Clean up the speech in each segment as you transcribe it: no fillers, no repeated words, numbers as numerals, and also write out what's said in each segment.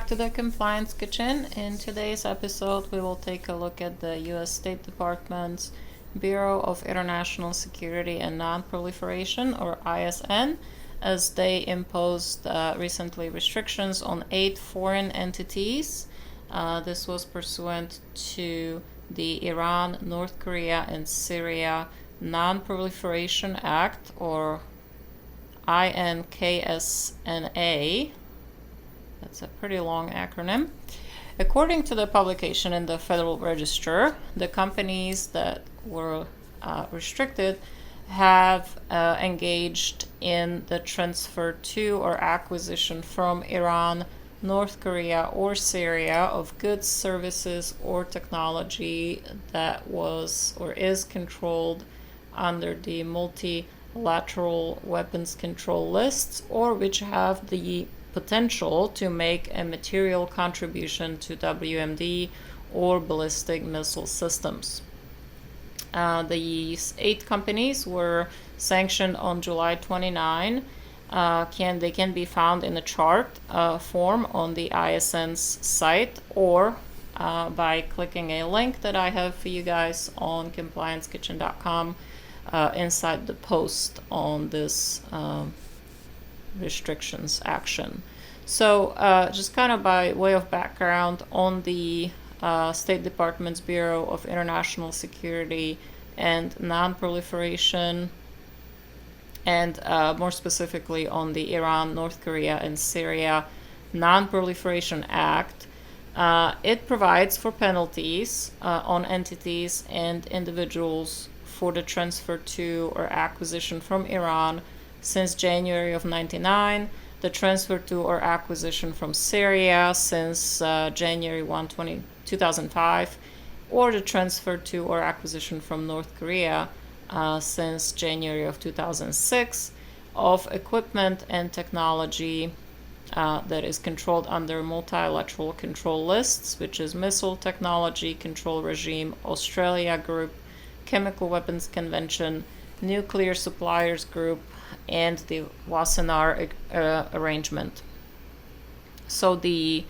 to the Compliance Kitchen. In today's episode, we will take a look at the U.S. State Department's Bureau of International Security and Non-Proliferation, or ISN, as they imposed recently restrictions on 8 foreign entities. This was pursuant to the Iran, North Korea, and Syria Non-Proliferation Act, or INKSNA. That's a pretty long acronym. According to the publication in the Federal Register, the companies that were restricted have engaged in the transfer to or acquisition from Iran, North Korea, or Syria of goods, services, or technology that was or is controlled under the multilateral weapons control lists, or which have the potential to make a material contribution to WMD or ballistic missile systems. These 8 companies were sanctioned on July 29. They can be found in a chart form on the ISN's site, or by clicking a link that I have for you guys on compliancekitchen.com inside the post on this restrictions action. So just kind of by way of background on the State Department's Bureau of International Security and Non-Proliferation, and more specifically on the Iran, North Korea, and Syria Non-Proliferation Act, it provides for penalties on entities and individuals for the transfer to or acquisition from Iran since January of 1999, the transfer to or acquisition from Syria since January 1, 2005, or the transfer to or acquisition from North Korea since January of 2006 of equipment and technology that is controlled under multilateral control lists, which is Missile Technology Control Regime, Australia Group, Chemical Weapons Convention, Nuclear Suppliers Group, and the Wassenaar Arrangement. So the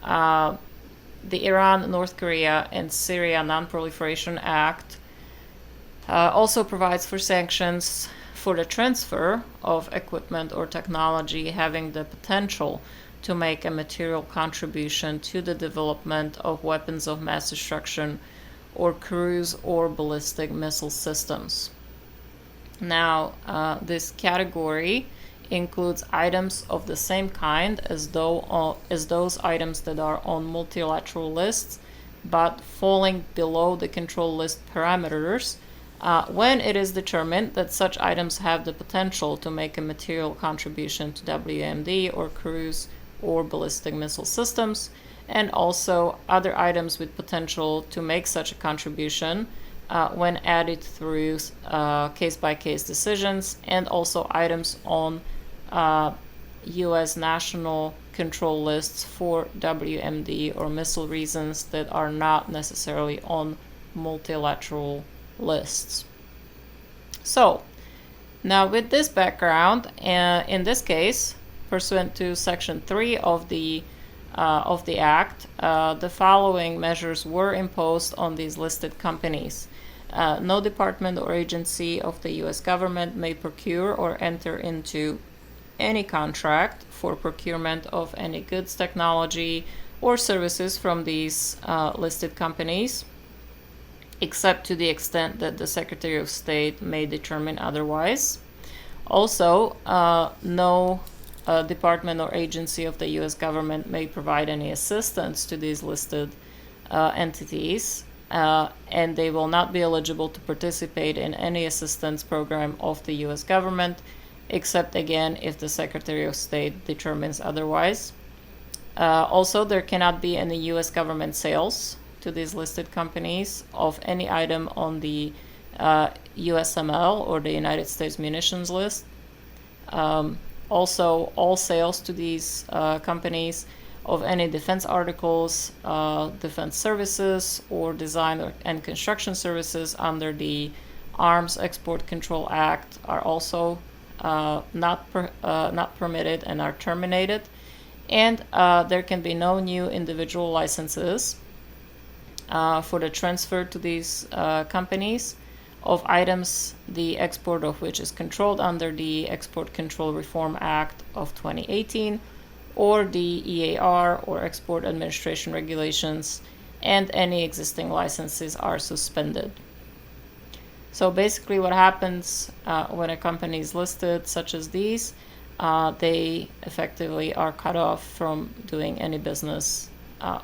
Iran, North Korea, and Syria Non-Proliferation Act also provides for sanctions for the transfer of equipment or technology having the potential to make a material contribution to the development of weapons of mass destruction or cruise or ballistic missile systems. Now, this category includes items of the same kind as those items that are on multilateral lists, but falling below the control list parameters when it is determined that such items have the potential to make a material contribution to WMD or cruise or ballistic missile systems, and also other items with potential to make such a contribution when added through case-by-case decisions, and also items on U.S. national control lists for WMD or missile reasons that are not necessarily on multilateral lists. So, now with this background, in this case, pursuant to Section 3 of the Act, the following measures were imposed on these listed companies. No department or agency of the U.S. government may procure or enter into any contract for procurement of any goods, technology, or services from these listed companies, except to the extent that the Secretary of State may determine otherwise. Also, no department or agency of the U.S. government may provide any assistance to these listed entities, and they will not be eligible to participate in any assistance program of the U.S. government, except again if the Secretary of State determines otherwise. Also, there cannot be any U.S. government sales to these listed companies of any item on the USML, or the United States Munitions List. Also, all sales to these companies of any defense articles, defense services, or design and construction services under the Arms Export Control Act are also not permitted and are terminated. And there can be no new individual licenses for the transfer to these companies of items the export of which is controlled under the Export Control Reform Act of 2018 or the EAR or Export Administration Regulations, and any existing licenses are suspended. So basically what happens when a company is listed, such as these, they effectively are cut off from doing any business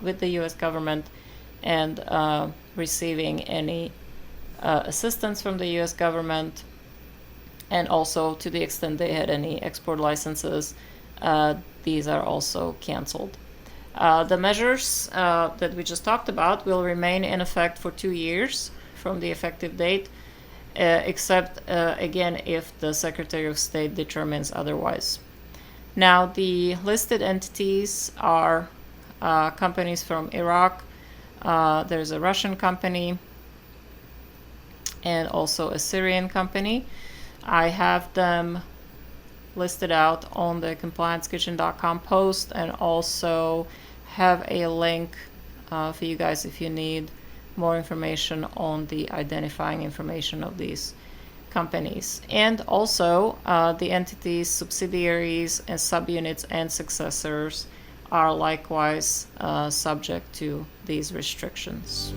with the US government and receiving any assistance from the US government, and also to the extent they had any export licenses, these are also canceled. The measures that we just talked about will remain in effect for 2 years from the effective date, except again if the Secretary of State determines otherwise. Now, the listed entities are companies from Iraq, there's a Russian company, and also a Syrian company. I have them listed out on the compliancekitchen.com post, and also have a link for you guys if you need more information on the identifying information of these companies. And also the entities, subsidiaries, and subunits and successors are likewise subject to these restrictions.